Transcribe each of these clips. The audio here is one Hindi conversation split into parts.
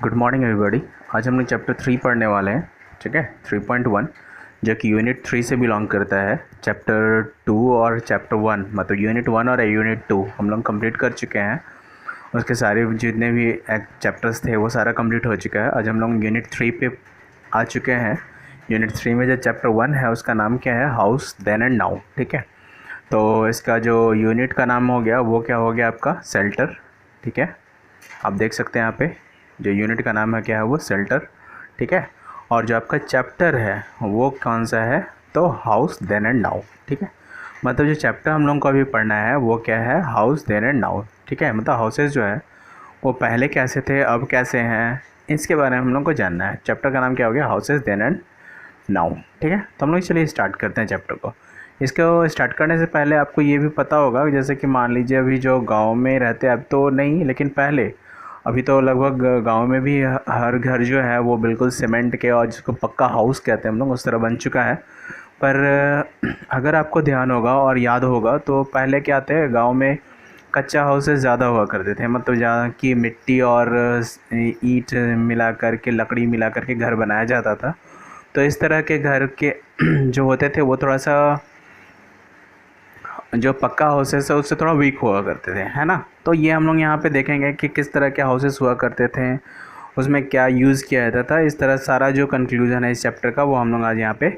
Good morning everybody. आज हम लोग चैप्टर 3 पढ़ने वाले हैं। ठीक है, 3.1 जो कि यूनिट 3 से बिलोंग करता है। चैप्टर 2 और चैप्टर 1 मतलब यूनिट 1 और यूनिट 2 हम लोग कंप्लीट कर चुके हैं। उसके सारे जितने भी चैप्टर्स थे वो सारा कंप्लीट हो चुका है। आज हम लोग यूनिट 3 पे आ चुके हैं। यूनिट 3 में जो चैप्टर 1 है उसका नाम क्या है, हाउस देन एंड नाउ। ठीक है, तो इसका जो यूनिट का नाम हो गया वो क्या हो गया आपका, शेल्टर। ठीक है, आप देख सकते हैं यहाँ पे जो यूनिट का नाम है क्या है वो शेल्टर। ठीक है, और जो आपका चैप्टर है वो कौन सा है, तो हाउस देन एंड नाउ। ठीक है, मतलब जो चैप्टर हम लोग को अभी पढ़ना है वो क्या है, हाउस देन एंड नाउ। ठीक है, मतलब हाउसेस जो है वो पहले कैसे थे अब कैसे हैं, इसके बारे में हम लोग को जानना है। चैप्टर का नाम क्या हो गया, हाउसेस देन एंड नाउ। ठीक है, तो हम लोग चलिए स्टार्ट करते हैं चैप्टर को। इसको स्टार्ट करने से पहले आपको ये भी पता होगा, जैसे कि मान लीजिए अभी जो गांव में रहते हैं, अब तो नहीं लेकिन पहले, अभी तो लगभग गांव में भी हर घर जो है वो बिल्कुल सीमेंट के और जिसको पक्का हाउस कहते हैं हम लोग उस तरह बन चुका है। पर अगर आपको ध्यान होगा और याद होगा तो पहले क्या थे, गांव में कच्चा हाउसेस ज़्यादा हुआ करते थे। मतलब जहाँ की मिट्टी और ईंट मिला कर के, लकड़ी मिला कर के घर बनाया जाता था। तो इस तरह के घर के जो होते थे वो थोड़ा सा, जो पक्का हाउसेस है उससे थोड़ा वीक हुआ करते थे, है ना। तो ये हम लोग यहाँ पे देखेंगे कि किस तरह के हाउसेस हुआ करते थे, उसमें क्या यूज़ किया जाता था। इस तरह सारा जो कंक्लूजन है इस चैप्टर का वो हम लोग आज यहाँ पे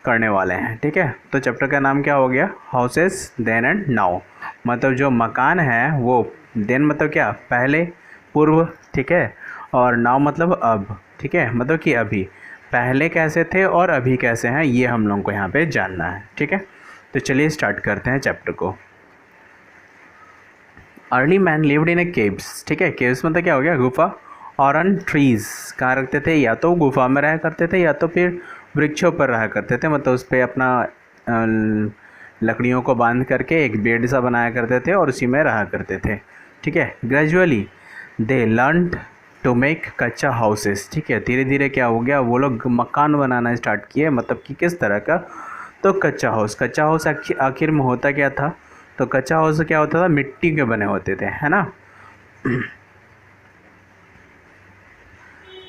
करने वाले हैं। ठीक है, तो चैप्टर का नाम क्या हो गया, हाउसेस देन एंड नाउ। मतलब जो मकान है वो, देन मतलब क्या, पहले, पूर्व। ठीक है, और नाउ मतलब अब। ठीक है, मतलब कि अभी, पहले कैसे थे और अभी कैसे हैं, ये हम लोग को यहाँ पे जानना है। ठीक है, तो चलिए स्टार्ट करते हैं चैप्टर को। Early man lived in A caves. ठीक है, केव्स मतलब क्या हो गया, गुफा। और ऑन ट्रीज, कहाँ रखते थे, या तो गुफा में रहा करते थे या तो फिर वृक्षों पर रहा करते थे। मतलब उस पर अपना लकड़ियों को बांध करके एक बेड सा बनाया करते थे और उसी में रहा करते थे। ठीक है, gradually they learn to make kachcha houses. ठीक है, धीरे धीरे क्या हो गया, वो लोग मकान बनाना स्टार्ट किए। मतलब कि किस तरह का, तो कच्चा हाउस। कच्चा हाउस आखिर में होता क्या था, तो कच्चा हाउस क्या होता था, मिट्टी के बने होते थे, है ना।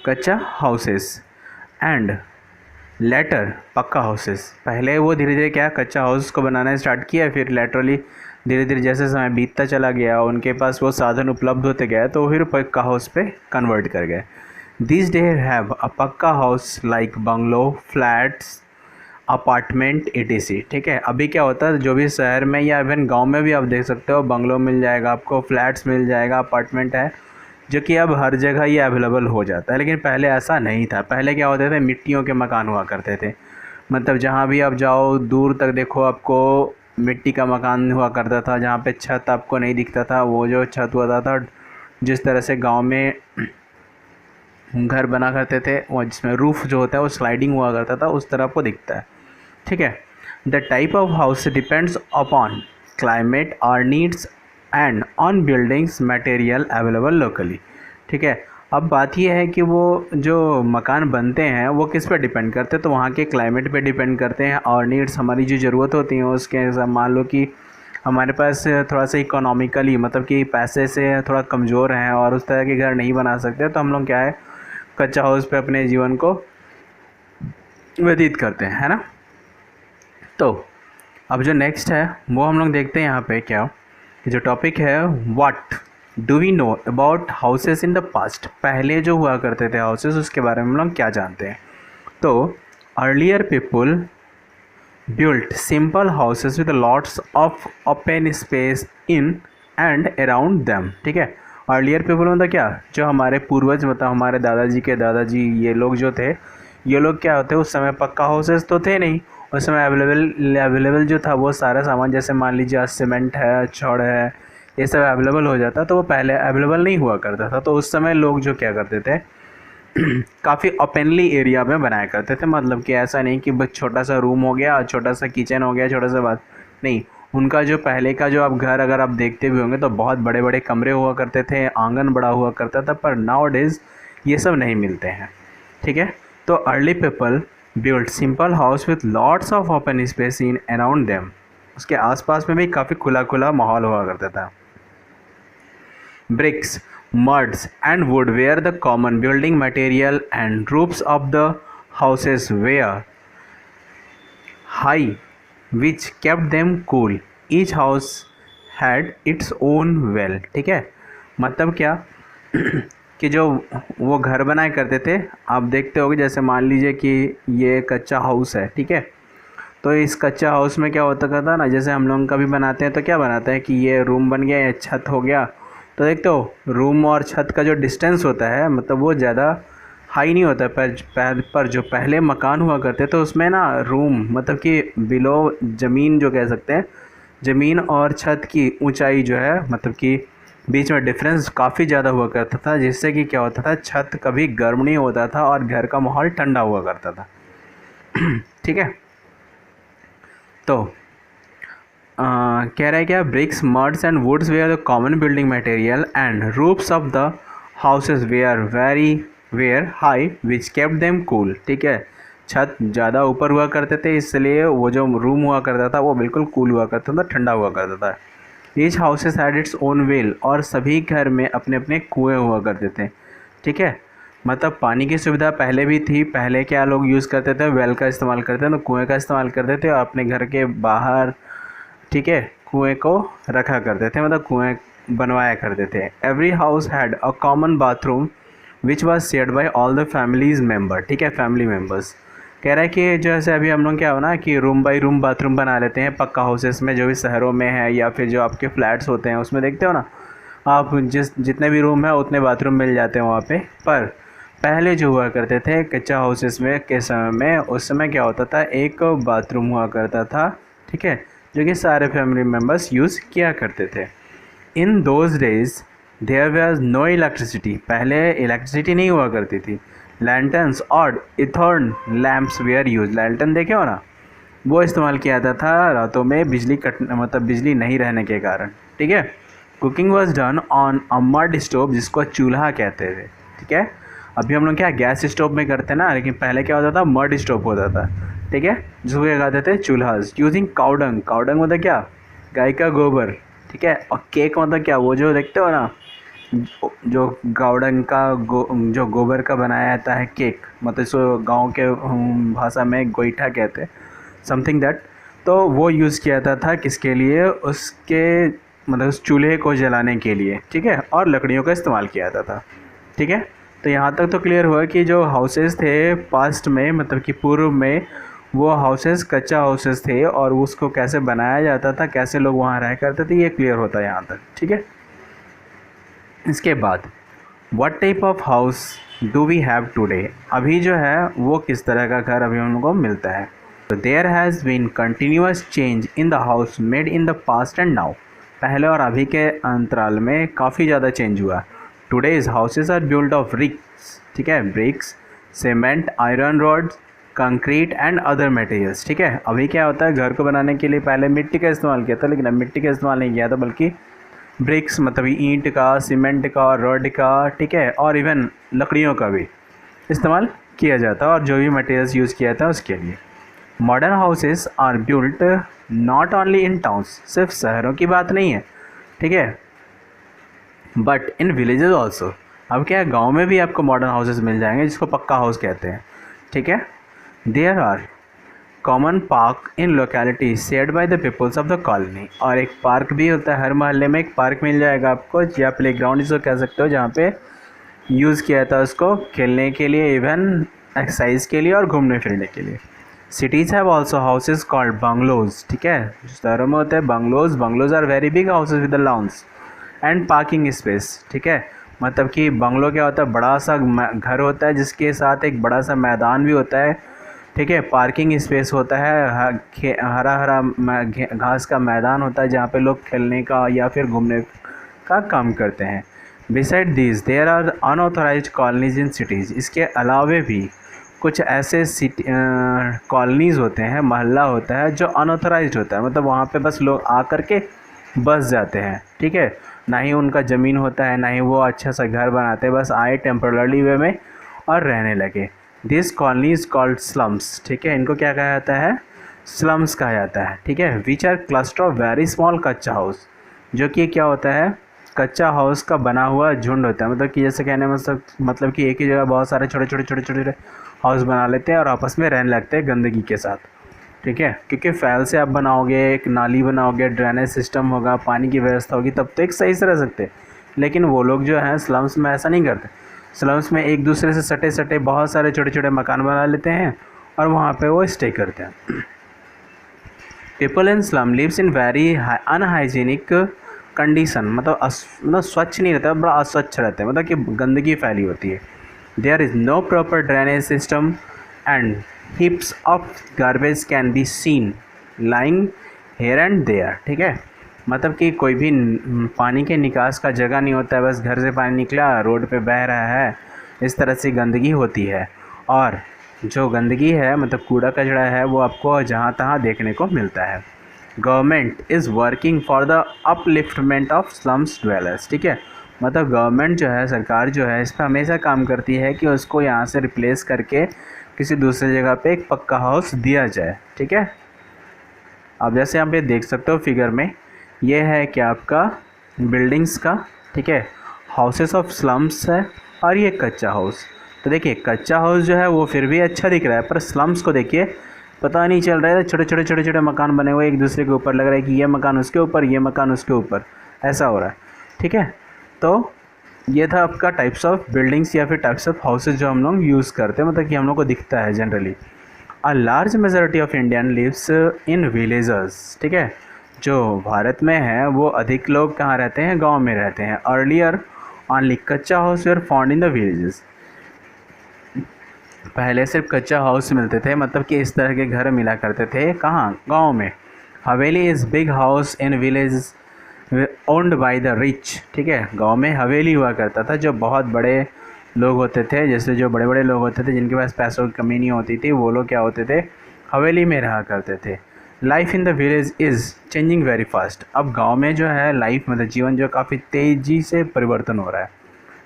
कच्चा हाउसेस एंड लेटर पक्का हाउसेस। पहले वो धीरे धीरे क्या, कच्चा हाउस को बनाना स्टार्ट किया, फिर लेटरली धीरे धीरे जैसे समय बीतता चला गया, उनके पास वो साधन उपलब्ध होते गए तो फिर पक्का हाउस पे कन्वर्ट कर गए। दिस डे हैव अ पक्का house like bungalow, flats, apartment etc। ठीक है, अभी क्या होता है, जो भी शहर में या इवन गांव में भी आप देख सकते हो, बंगलो मिल जाएगा आपको, फ्लैट्स मिल जाएगा, अपार्टमेंट है, जो कि अब हर जगह ये अवेलेबल हो जाता है। लेकिन पहले ऐसा नहीं था। पहले क्या होते थे, मिट्टियों के मकान हुआ करते थे। मतलब जहाँ भी आप जाओ दूर तक देखो आपको मिट्टी का मकान हुआ करता था, जहाँ पे छत आपको नहीं दिखता था। वो जो छत होता था, जिस तरह से गाँव में घर बना करते थे वो, जिसमें रूफ़ जो होता है वो स्लाइडिंग हुआ करता था, उस तरह आपको दिखता है। ठीक है, the type of house depends upon climate और needs and on buildings material available locally. ठीक है, अब बात यह है कि वो जो मकान बनते हैं वो किस पर डिपेंड करते हैं, तो वहाँ के क्लाइमेट पे डिपेंड करते हैं, और नीड्स हमारी जो ज़रूरत होती हैं उसके, मान लो कि हमारे पास थोड़ा सा इकोनॉमिकली, मतलब कि पैसे से थोड़ा कमज़ोर हैं और उस तरह के घर नहीं बना सकते, तो हम लोग क्या है, कच्चा हाउस पे अपने जीवन को व्यतीत करते हैं, है ना। तो अब जो नेक्स्ट है वो हम लोग देखते हैं यहाँ पे क्या, कि जो टॉपिक है, what do we know about houses in the past. पहले जो हुआ करते थे हाउसेस उसके बारे में हम लोग क्या जानते हैं। तो earlier people built simple houses with lots of open space in and around them. ठीक है, अर्लियर पीपल मतलब क्या, जो हमारे पूर्वज, मतलब हमारे दादाजी के दादाजी, ये लोग जो थे, ये लोग क्या होते, उस समय पक्का हाउसेस तो थे नहीं। उस समय अवेलेबल जो था वो सारा सामान, जैसे मान लीजिए सीमेंट है, छड़ है, ये सब अवेलेबल हो जाता, तो वो पहले अवेलेबल नहीं हुआ करता था। तो उस समय लोग जो क्या करते थे, काफ़ी ओपनली एरिया में बनाया करते थे। मतलब कि ऐसा नहीं कि बस छोटा सा रूम हो गया, छोटा सा किचन हो गया, छोटा सा बात नहीं। उनका जो पहले का जो आप घर अगर आप देखते भी होंगे तो बहुत बड़े बड़े कमरे हुआ करते थे, आंगन बड़ा हुआ करता था। पर नाउ डेज ये सब नहीं मिलते हैं। ठीक है, तो early people build simple house with lots of open space in around them. उसके आसपास में भी काफ़ी खुला खुला माहौल हुआ करता था। Bricks, Muds and wood were the common building material and roofs of the houses were high, which kept them cool. Each house had its own well. ठीक है, मतलब क्या कि जो वो घर बनाया करते थे, आप देखते होगे, जैसे मान लीजिए कि ये कच्चा हाउस है, ठीक है, तो इस कच्चा हाउस में क्या होता था ना, जैसे हम लोग कभी बनाते हैं तो क्या बनाते हैं कि ये रूम बन गया या छत हो गया, तो देखते हो रूम और छत का जो डिस्टेंस होता है मतलब वो ज़्यादा हाई नहीं होता। पर जो पहले मकान हुआ करते तो उसमें ना रूम मतलब कि बिलो ज़मीन जो कह सकते हैं, ज़मीन और छत की ऊंचाई जो है मतलब कि बीच में डिफरेंस काफ़ी ज़्यादा हुआ करता था, जिससे कि क्या होता था, छत कभी गर्म नहीं होता था और घर का माहौल ठंडा हुआ करता था। ठीक है, तो कह रहा है क्या, bricks muds and woods were the common building material and roofs of the houses were high which kept them cool. ठीक है, छत ज़्यादा ऊपर हुआ करते थे, इसलिए वो जो रूम हुआ करता था वो बिल्कुल कूल हुआ करता था, ठंडा हुआ करता था। Each houses had its own well, और सभी घर में अपने अपने कुएँ हुआ करते थे। ठीक है, मतलब पानी की सुविधा पहले भी थी। पहले क्या लोग यूज़ करते थे, वेल का इस्तेमाल करते थे, तो कुएँ का इस्तेमाल करते थे और अपने घर के बाहर, ठीक है, कुएँ को रखा करते थे, मतलब कुएँ बनवाया करते थे। Every house had a common bathroom which was shared by all the families member. ठीक है, फैमिली मेम्बर्स। कह रहा है कि जैसे अभी हम लोग क्या हो ना कि रूम बाई रूम बाथरूम बना लेते हैं पक्का हाउसेस में, जो भी शहरों में है या फिर जो आपके फ्लैट्स होते हैं उसमें देखते हो ना आप, जितने भी रूम है उतने बाथरूम मिल जाते हैं वहाँ पे। पर पहले जो हुआ करते थे कच्चा हाउसेस में के समय में, उस समय क्या होता था, एक बाथरूम हुआ करता था, ठीक है, जो कि सारे फैमिली मेम्बर्स यूज़ किया करते थे। In those days there was no electricity, पहले इलेक्ट्रिसिटी नहीं हुआ करती थी। लैंटर्न्स और इथर्न लैम्प्स वेयर यूज, लैंटर्न देखे हो ना, वो इस्तेमाल किया जाता था रातों में बिजली कट मतलब बिजली नहीं रहने के कारण। ठीक है, cooking was done on a mud stove, जिसको चूल्हा कहते थे। ठीक है, अभी हम लोग क्या गैस स्टोव में करते हैं ना, लेकिन पहले क्या होता था, मड स्टोव होता था। ठीक है, जिसको क्या कहते थे, चूल्हा। यूजिंग काउडंग, काउडंग मतलब क्या, गाय का गोबर। ठीक है, और केक मतलब क्या, वो जो देखते हो ना जो गाउडंग का जो गोबर का बनाया जाता है केक, मतलब इसको गांव के भाषा में गोईठा कहते हैं, समथिंग दैट। तो वो यूज़ किया जाता था किसके लिए, उसके मतलब उस चूल्हे को जलाने के लिए। ठीक है, और लकड़ियों का इस्तेमाल किया जाता था। ठीक है, तो यहाँ तक तो क्लियर हुआ कि जो हाउसेस थे पास्ट में मतलब कि पूर्व में, वो हाउसेस कच्चा हाउसेस थे और उसको कैसे बनाया जाता था, कैसे लोग वहाँ रह करते थे, ये क्लियर होता है यहाँ तक। ठीक है, इसके बाद what type of house do we have today, अभी जो है वो किस तरह का घर अभी उनको मिलता है। तो there has been continuous change in the house made in the past and now, पहले और अभी के अंतराल में काफ़ी ज़्यादा चेंज हुआ। Today's houses are build of bricks, ठीक है, bricks, cement, iron rods, concrete and other materials. ठीक है, अभी क्या होता है, घर को बनाने के लिए पहले मिट्टी का इस्तेमाल किया था, लेकिन अब मिट्टी का इस्तेमाल नहीं किया था, बल्कि ब्रिक्स मतलब ईंट का, सीमेंट का, रॉड का, ठीक है, और इवन लकड़ियों का भी इस्तेमाल किया जाता है, और जो भी मटेरियल्स यूज़ किया जाता है उसके लिए। Modern houses are built not only in towns, सिर्फ शहरों की बात नहीं है, ठीक है, बट इन विलेजेस ऑल्सो। अब क्या है, गाँव में भी आपको मॉडर्न हाउसेस मिल जाएंगे जिसको पक्का हाउस कहते हैं। ठीक है, there are common park in locality shared by the peoples of the colony, और एक पार्क भी होता है, हर मोहल्ले में एक पार्क मिल जाएगा आपको, या प्ले ग्राउंड जिसको कह सकते हो, जहाँ पे यूज़ किया जाता है उसको खेलने के लिए, इवन एक्सरसाइज के लिए और घूमने फिरने के लिए। Cities have also houses called bungalows. ठीक है, शहरों में होते हैं bungalows. Bungalows are very big houses with the lawns and parking space. ठीक है, मतलब कि बंगलो क्या होता है, बड़ा सा घर होता है जिसके साथ एक बड़ा सा मैदान भी होता है। ठीक है, पार्किंग स्पेस होता है, हरा हरा घास का मैदान होता है जहाँ पे लोग खेलने का या फिर घूमने का काम करते हैं। Beside this there are unauthorised colonies in cities, इसके अलावे भी कुछ ऐसे सिटी कॉलोनीज़ होते हैं, मोहल्ला होता है जो अनऑथोराइज्ड होता है, मतलब वहाँ पे बस लोग आ कर के बस जाते हैं। ठीक है, ना ही उनका ज़मीन होता है, ना ही वो अच्छा सा घर बनाते हैं, बस आए टेम्पररी वे में और रहने लगे। This colony is called slums. ठीक है, इनको क्या कहा जाता है, स्लम्स कहा जाता है। ठीक है, which are cluster of very small kachcha house, जो कि क्या होता है, कच्चा हाउस का बना हुआ झुंड होता है, मतलब कि जैसे कहने मतलब कि एक ही जगह बहुत सारे छोटे छोटे छोटे छोटे हाउस बना लेते हैं और आपस में रहने लगते हैं गंदगी के साथ, ठीक है। क्योंकि फैल से आप बनाओगे, एक नाली बनाओगे, ड्रेनेज सिस्टम होगा, पानी की व्यवस्था होगी, तब तो एक सही से रह सकते हैं। लेकिन वो लोग जो हैं स्लम्स में ऐसा नहीं करते। स्लम्स में एक दूसरे से सटे सटे बहुत सारे छोटे छोटे मकान बना लेते हैं और वहाँ पे वो स्टे करते हैं। People in slum lives in very unhygienic condition, मतलब स्वच्छ नहीं रहता, बड़ा अस्वच्छ रहता है, मतलब कि गंदगी फैली होती है। There is no proper drainage system and heaps of garbage can be seen lying here and there, ठीक है। मतलब कि कोई भी पानी के निकास का जगह नहीं होता है, बस घर से पानी निकला रोड पे बह रहा है, इस तरह से गंदगी होती है। और जो गंदगी है मतलब कूड़ा कचरा है वो आपको जहाँ तहाँ देखने को मिलता है। Government is working for the upliftment of slums dwellers, ठीक है। मतलब गवर्नमेंट जो है, सरकार जो है, इस पर हमेशा काम करती है कि उसको यहाँ से रिप्लेस करके किसी दूसरी जगह पे एक पक्का हाउस दिया जाए, ठीक है। अब जैसे आप ये देख सकते हो फिगर में, ये है कि आपका बिल्डिंग्स का, ठीक है, हाउसेस ऑफ स्लम्स है और ये कच्चा हाउस। तो देखिए कच्चा हाउस जो है वो फिर भी अच्छा दिख रहा है, पर स्लम्स को देखिए पता नहीं चल रहा है, छोटे छोटे छोटे छोटे मकान बने हुए एक दूसरे के ऊपर, लग रहा है कि ये मकान उसके ऊपर, ये मकान उसके ऊपर, ऐसा हो रहा है, ठीक है। तो ये था आपका टाइप्स ऑफ बिल्डिंग्स या फिर टाइप्स ऑफ हाउसेस जो हम लोग यूज़ करते हैं, मतलब कि हम लोग को दिखता है generally. A large majority of Indian lives in villages, ठीक है। जो भारत में है वो अधिक लोग कहाँ रहते हैं, गांव में रहते हैं। Earlier only kachcha house were found in the villages, पहले सिर्फ कच्चा हाउस मिलते थे, मतलब कि इस तरह के घर मिला करते थे, कहाँ, गाँव में। हवेली is big house in village owned by the rich, ठीक है। गांव में हवेली हुआ करता था, जो बहुत बड़े लोग होते थे, जैसे जो बड़े बड़े लोग होते थे जिनके पास पैसों की कमी नहीं होती थी, वो लोग क्या होते थे, हवेली में रहा करते थे। Life in the village is changing very fast, अब गांव में जो है लाइफ मतलब जीवन जो काफ़ी तेज़ी से परिवर्तन हो रहा है।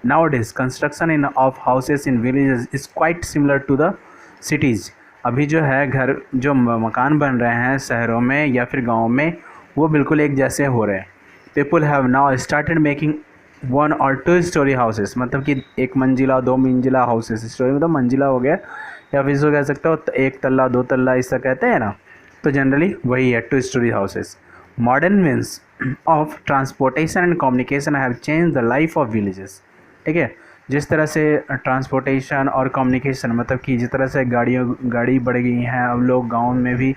Now this construction in of houses in villages is quite similar to the cities, अभी जो है घर जो मकान बन रहे हैं शहरों में या फिर गाँव में वो बिल्कुल एक जैसे हो रहे हैं। People have now started making 1 और 2 स्टोरी हाउसेस, मतलब कि 1 मंजिला 2 मंजिला हाउसेस, स्टोरी मतलब मंजिला हो गया या फिर इसको कह सकते हो 1 तल्ला 2 तल्ला ऐसा कहते हैं ना, तो जनरली वही है 2 story houses. Modern means of transportation and communication have change the life of villages, ठीक है। जिस तरह से ट्रांसपोर्टेशन और कम्युनिकेशन, मतलब कि जिस तरह से गाड़ी बढ़ गई हैं, अब लोग गाँव में भी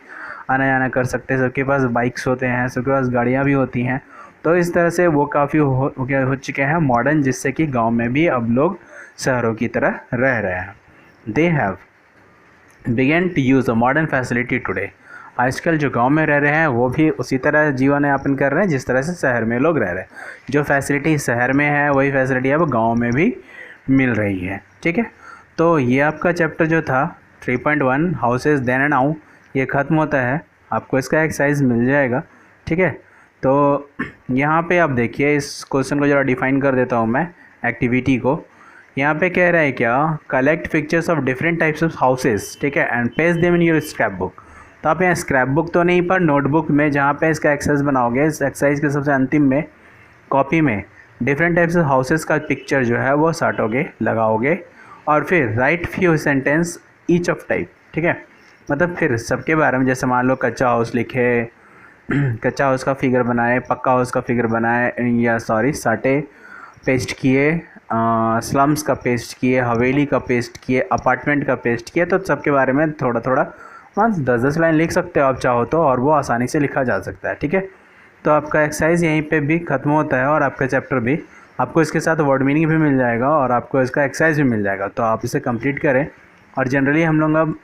आना जाना कर सकते हैं, सबके पास बाइक्स होते हैं, सबके पास गाड़ियाँ भी होती हैं, तो इस तरह से वो काफ़ी हो चुके हैं मॉडर्न, जिससे कि गांव में भी अब लोग शहरों की तरह रह रहे हैं। They have begun to use a modern facility today, आजकल जो गांव में रह रहे हैं वो भी उसी तरह जीवन यापन कर रहे हैं जिस तरह से शहर में लोग रह रहे हैं। जो फैसिलिटी शहर में है वही फैसिलिटी अब गाँव में भी मिल रही है, ठीक है। तो ये आपका चैप्टर जो था 3.1 हाउसेज देन एंड नाउ ये ख़त्म होता है, आपको इसका एक्सरसाइज मिल जाएगा, ठीक है। तो यहाँ पे आप देखिए, इस क्वेश्चन को ज़रा डिफाइन कर देता हूँ मैं, एक्टिविटी को। यहाँ पे कह रहा है क्या, collect pictures of different types of houses, ठीक है, and paste them in your scrap book. तो आप यहाँ स्क्रैप बुक तो नहीं पर नोटबुक में जहाँ पे इसका एक्सरसाइज बनाओगे, इस एक्सरसाइज के सबसे अंतिम में कॉपी में डिफरेंट टाइप्स ऑफ हाउसेस का पिक्चर जो है वो साटोगे, लगाओगे, और फिर right few sentence each of type, ठीक है। मतलब फिर सबके बारे में, जैसे मान लो कच्चा हाउस लिखे, कच्चा हाउस का फिगर बनाए, पक्का हाउस का फिगर बनाए, या सॉरी साटे पेस्ट किए, स्लम्स का पेस्ट किए, हवेली का पेस्ट किए, अपार्टमेंट का पेस्ट किए, तो सबके बारे में थोड़ा थोड़ा 10-10 लाइन लिख सकते हो आप चाहो तो, और वो आसानी से लिखा जा सकता है, ठीक है। तो आपका एक्सरसाइज यहीं पे भी ख़त्म होता है और आपका चैप्टर भी, आपको इसके साथ वर्ड मीनिंग भी मिल जाएगा और आपको इसका एक्सरसाइज भी मिल जाएगा। तो आप इसे कंप्लीट करें। और जनरली हम लोग अब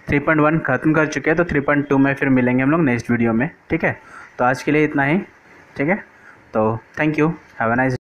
3.1 ख़त्म कर चुके हैं, तो 3.2 में फिर मिलेंगे हम लोग नेक्स्ट वीडियो में, ठीक है। तो आज के लिए इतना ही, ठीक है। तो thank you, have a nice